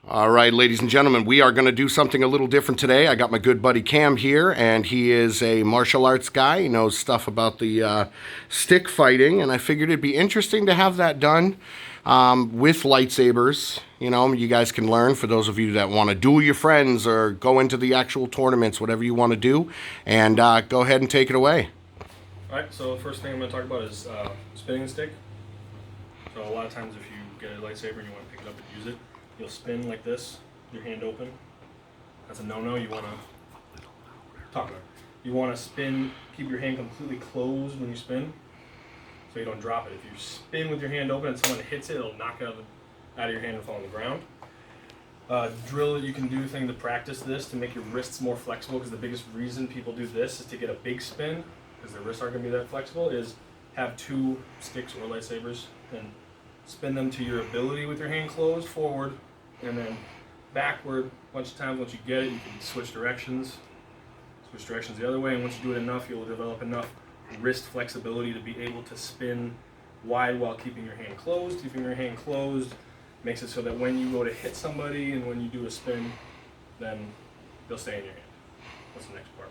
All right, ladies and gentlemen, we are going to do something a little different today. I got my good buddy Cam here, and he is a martial arts guy. He knows stuff about the stick fighting, and I figured it'd be interesting to have that done with lightsabers. You know, you guys can learn, for those of you that want to duel your friends or go into the actual tournaments, whatever you want to do, and go ahead and take it away. All right, so the first thing I'm going to talk about is spinning the stick. So a lot of times if you get a lightsaber and you want to pick it up and use it, you'll spin like this, your hand open. That's a no-no. You want to talk about it. You want to spin, keep your hand completely closed when you spin, so you don't drop it. If you spin with your hand open and someone hits it, it'll knock it out of your hand and fall on the ground. Drill that you can do thing to practice this to make your wrists more flexible, because the biggest reason people do this is to get a big spin, because their wrists aren't going to be that flexible, is have two sticks or lightsabers and spin them to your ability with your hand closed forward and then backward a bunch of times. Once you get it, you can switch directions the other way, and once you do it enough, you'll develop enough wrist flexibility to be able to spin wide while keeping your hand closed. Keeping your hand closed makes it so that when you go to hit somebody and when you do a spin, then they'll stay in your hand. What's the next part?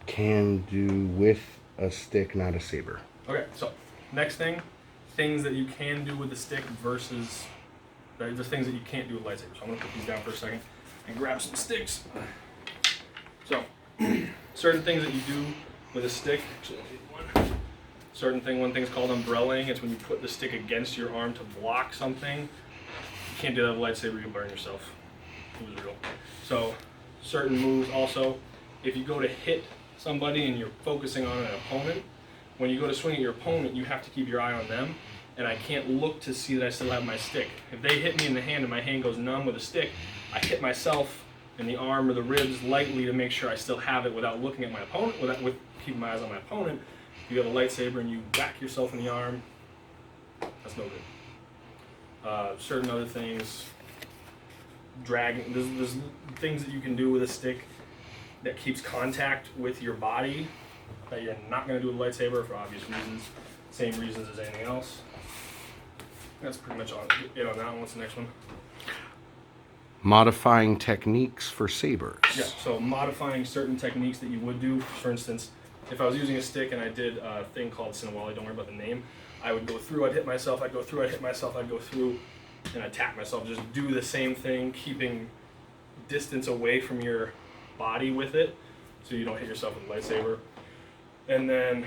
Can do with a stick, not a saber. Okay, so next thing, things that you can do with the stick versus the things that you can't do with lightsabers. So I'm going to put these down for a second and grab some sticks. So, certain things that you do with a stick. Actually, one thing is called umbrellaing. It's when you put the stick against your arm to block something. You can't do that with a lightsaber, you'll burn yourself. It was real. So, certain moves also, if you go to hit somebody and you're focusing on an opponent, when you go to swing at your opponent, you have to keep your eye on them, and I can't look to see that I still have my stick. If they hit me in the hand and my hand goes numb with a stick, I hit myself in the arm or the ribs lightly to make sure I still have it without looking at my opponent, with keeping my eyes on my opponent. If you have a lightsaber and you whack yourself in the arm, that's no good. Certain other things, dragging, there's things that you can do with a stick that keeps contact with your body that you're not going to do with a lightsaber for obvious reasons, same reasons as anything else. That's pretty much it on that one. What's the next one? Modifying techniques for sabers. Yeah, so modifying certain techniques that you would do. For instance, if I was using a stick and I did a thing called Sinawali, don't worry about the name, I would go through, I'd hit myself, I'd go through, I'd hit myself, I'd go through, and I'd tap myself. Just do the same thing, keeping distance away from your body with it, so you don't hit yourself with a lightsaber. And then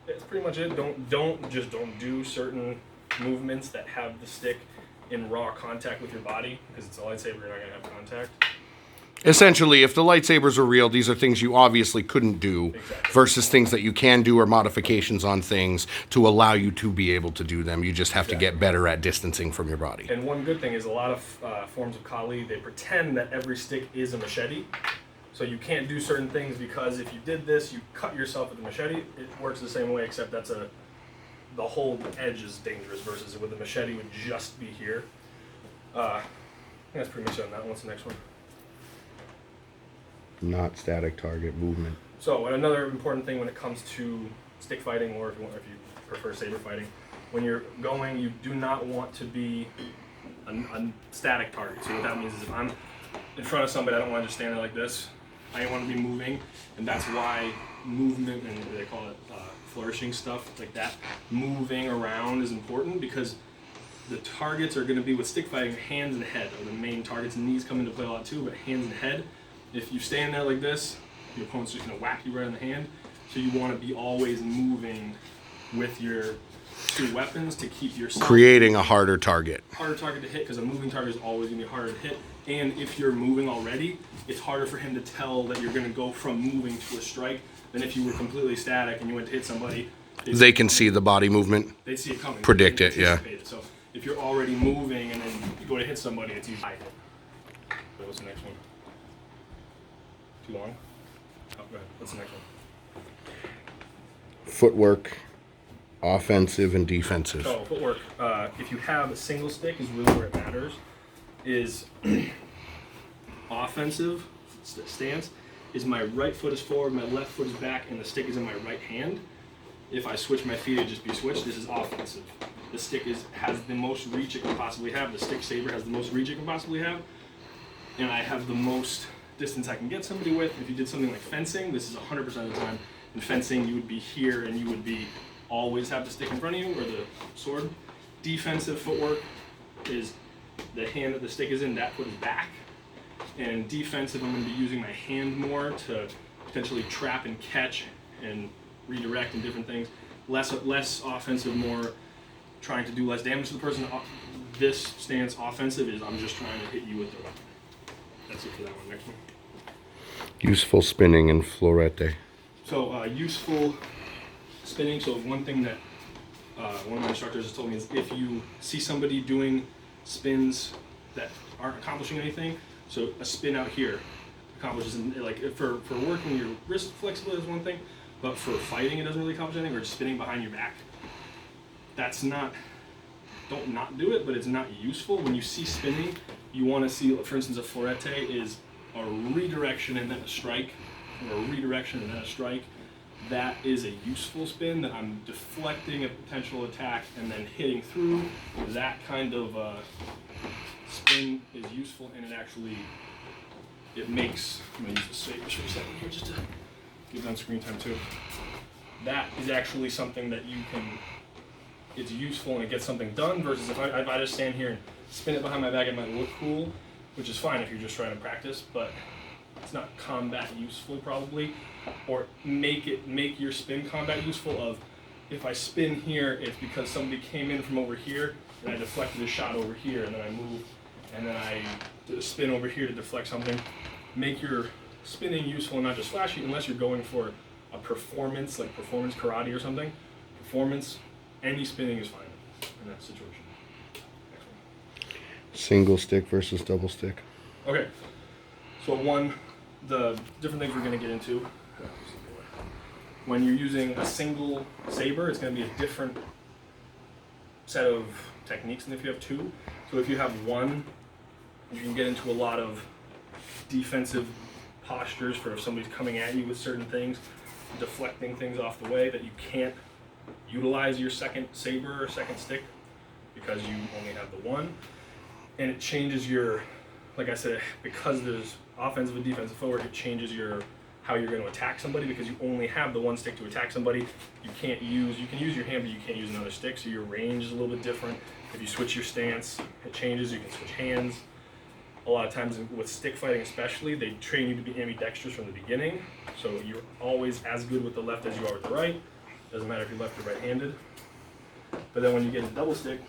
that's pretty much it. Don't do certain movements that have the stick in raw contact with your body, because it's a lightsaber, you're not going to have contact. Essentially, if the lightsabers are real, these are things you obviously couldn't do, Exactly. versus things that you can do or modifications on things to allow you to be able to do them. You just have to get better at distancing from your body. And one good thing is a lot of forms of kahli, they pretend that every stick is a machete. So you can't do certain things because if you did this, you cut yourself with a machete. It works the same way, except the whole edge is dangerous, versus with a machete would just be here. I think that's pretty much it on that one. What's the next one? Not static target movement. So another important thing when it comes to stick fighting, or if you prefer saber fighting, when you're going, you do not want to be a static target. So what that means is if I'm in front of somebody, I don't want to just stand there like this. I want to be moving, and that's why movement, and they call it flourishing stuff like that, moving around is important, because the targets are going to be, with stick fighting, hands and head are the main targets, and knees come into play a lot too, but hands and head. If you stand there like this, your opponent's just going to whack you right in the hand, so you want to be always moving with your two weapons to keep yourself creating a harder target. Harder target to hit, because a moving target is always going to be harder to hit. And if you're moving already, it's harder for him to tell that you're going to go from moving to a strike than if you were completely static and you went to hit somebody. They can see the body movement. They'd see it coming. Predict it, yeah. So if you're already moving and then you go to hit somebody, it's easy. So what's the next one? Too long? Oh, go ahead. What's the next one? Footwork, offensive and defensive. So footwork, if you have a single stick is really where it matters, is offensive stance is my right foot is forward, my left foot is back, and the stick is in my right hand. If I switch my feet, it'd just be switched. This is offensive. The stick has the most reach it can possibly have. The stick saber has the most reach it can possibly have. And I have the most distance I can get somebody with. If you did something like fencing, this is 100% of the time. In fencing, you would be here and you would be always have the stick in front of you or the sword. Defensive footwork is the hand that the stick is in, that foot is back. And defensive, I'm going to be using my hand more to potentially trap and catch and redirect and different things. Less offensive, more trying to do less damage to the person. This stance offensive is I'm just trying to hit you with the weapon. That's it for that one. Next one. Useful spinning and florete. So useful spinning. So one thing that one of my instructors has told me is if you see somebody doing spins that aren't accomplishing anything, so a spin out here accomplishes, like for working your wrist flexibility is one thing, but for fighting it doesn't really accomplish anything, or just spinning behind your back. That's not, don't not do it, but it's not useful. When you see spinning, you want to see, for instance, a florete is a redirection and then a strike, or a redirection and then a strike. That is a useful spin that I'm deflecting a potential attack and then hitting through. That kind of spin is useful, and it makes, I'm going to use the sabers for a second here just to give them screen time too. That is actually something that you can, it's useful and it gets something done, versus if I just stand here and spin it behind my back, it might look cool, which is fine if you're just trying to practice, but it's not combat useful probably. Or make your spin combat useful of, if I spin here, it's because somebody came in from over here and I deflected a shot over here, and then I move and then I spin over here to deflect something. Make your spinning useful and not just flashy, unless you're going for a performance, like performance karate or something. Performance, any spinning is fine in that situation. Next one. Single stick versus double stick. Okay, so the different things we're going to get into. When you're using a single saber, it's going to be a different set of techniques than if you have two. So if you have one, you can get into a lot of defensive postures for if somebody's coming at you with certain things, deflecting things off the way that you can't utilize your second saber or second stick because you only have the one. And it changes your, like I said, because there's offensive and defensive footwork, it changes how you're going to attack somebody, because you only have the one stick to attack somebody. You can use your hand, but you can't use another stick, so your range is a little bit different. If you switch your stance, it changes. You can switch hands. A lot of times with stick fighting especially, they train you to be ambidextrous from the beginning, so you're always as good with the left as you are with the right. Doesn't matter if you're left or right-handed. But then when you get into double stick,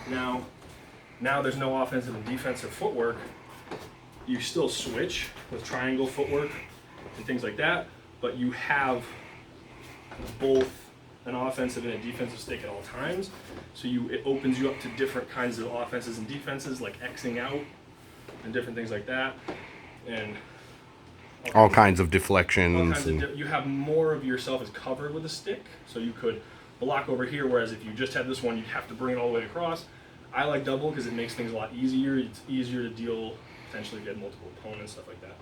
now there's no offensive and defensive footwork. You still switch with triangle footwork and things like that, but you have both an offensive and a defensive stick at all times. So it opens you up to different kinds of offenses and defenses, like Xing out and different things like that, and all kinds of deflections. You have more of yourself is covered with a stick, so you could block over here, whereas if you just had this one, you'd have to bring it all the way across. I like double because it makes things a lot easier. It's easier to deal, potentially get multiple opponents, stuff like that.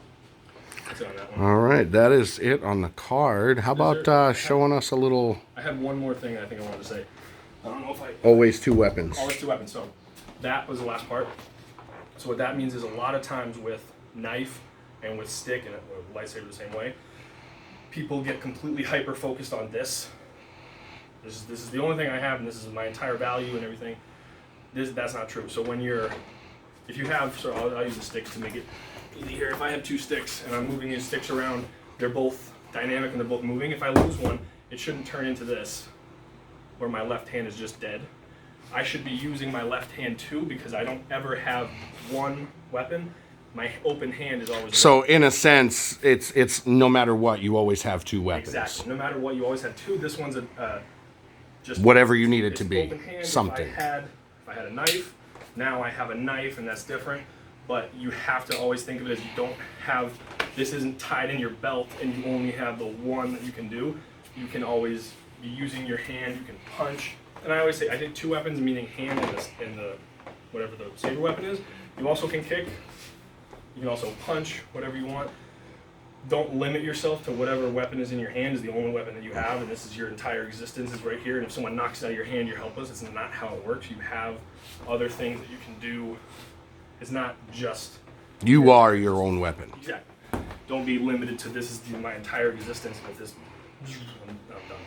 That's it on that one. All right, that is it on the card. How about showing us a little? I have one more thing I think I wanted to say. I don't know if I... Always two weapons. Always two weapons. So that was the last part. So what that means is a lot of times with knife and with stick and lightsaber the same way, people get completely hyper focused on this. This is the only thing I have, and this is my entire value and everything. That's not true. So if you have, so I'll use a stick to make it easy here. If I have two sticks and I'm moving these sticks around, they're both dynamic and they're both moving. If I lose one, it shouldn't turn into this, where my left hand is just dead. I should be using my left hand too, because I don't ever have one weapon. My open hand is always. So in a sense, it's no matter what, you always have two weapons. Exactly. No matter what, you always have two. This one's just whatever you need it to be. Open hand. Something. If I had a knife, now I have a knife, and that's different. But you have to always think of it as you don't have. This isn't tied in your belt, and you only have the one that you can do. You can always be using your hand. You can punch. And I always say I did two weapons, meaning hand and the whatever the saber weapon is. You also can kick. You can also punch, whatever you want. don't limit yourself to whatever weapon is in your hand is the only weapon that you have, and this is your entire existence is right here. And if someone knocks it out of your hand, you're helpless. It's not how it works. You have other things that you can do. It's not just You are your own weapon. exactly. Don't be limited to this is my entire existence. But this, I'm done.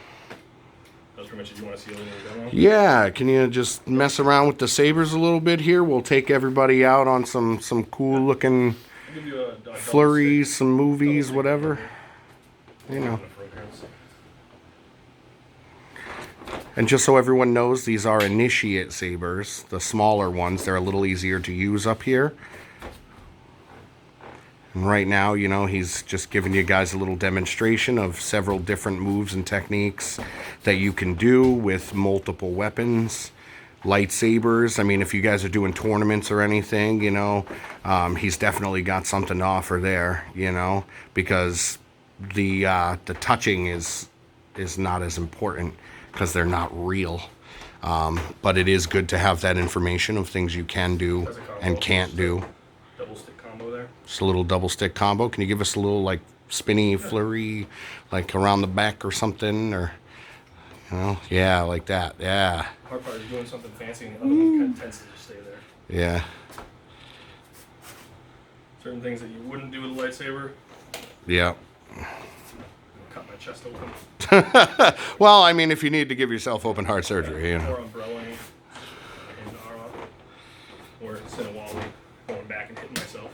That was pretty much it. You want to see a little demo? Yeah, can you just mess around with the sabers a little bit here? We'll take everybody out on some cool looking I'll give you a double flurries, some movies, stick. whatever. You know. And just so everyone knows, these are initiate sabers, the smaller ones. They're a little easier to use up here. And right now, you know, he's just giving you guys a little demonstration of several different moves and techniques that you can do with multiple weapons. Lightsabers, I mean, if you guys are doing tournaments or anything, you know, he's definitely got something to offer there, you know, because the touching is not as important because they're not real. But it is good to have that information of things you can do and can't do. Double stick combo there. Just a little double stick combo. Can you give us a little like spinny flurry, like around the back or something, or you know, yeah, like that. Yeah. Hard part is doing something fancy, and the other one kind of tends to just stay there. Yeah. Certain things that you wouldn't do with a lightsaber. Yeah. Cut my chest open. Well, I mean, if you need to give yourself open heart surgery, you know. Or umbrellaing. And or send a wall going back and hitting myself.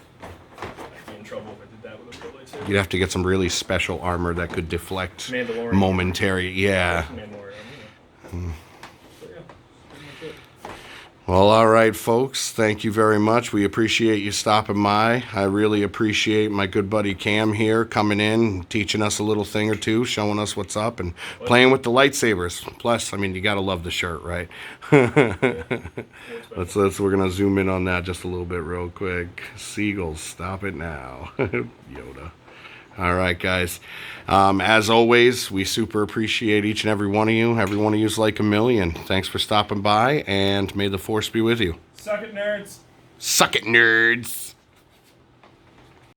I'd be in trouble if I did that with a real lightsaber. You'd have to get some really special armor that could deflect Mandalorian. momentary. Yeah. Mandalorian, yeah. So yeah, pretty much it. Well, all right, folks. Thank you very much. We appreciate you stopping by. I really appreciate my good buddy Cam here coming in, teaching us a little thing or two, showing us what's up, and playing with the lightsabers. Plus, I mean, you gotta love the shirt, right? We're gonna zoom in on that just a little bit real quick. Seagulls, stop it now. Yoda. All right, guys. As always, we super appreciate each and every one of you. Every one of you is like a million. Thanks for stopping by, and may the force be with you. Suck it, nerds. Suck it, nerds.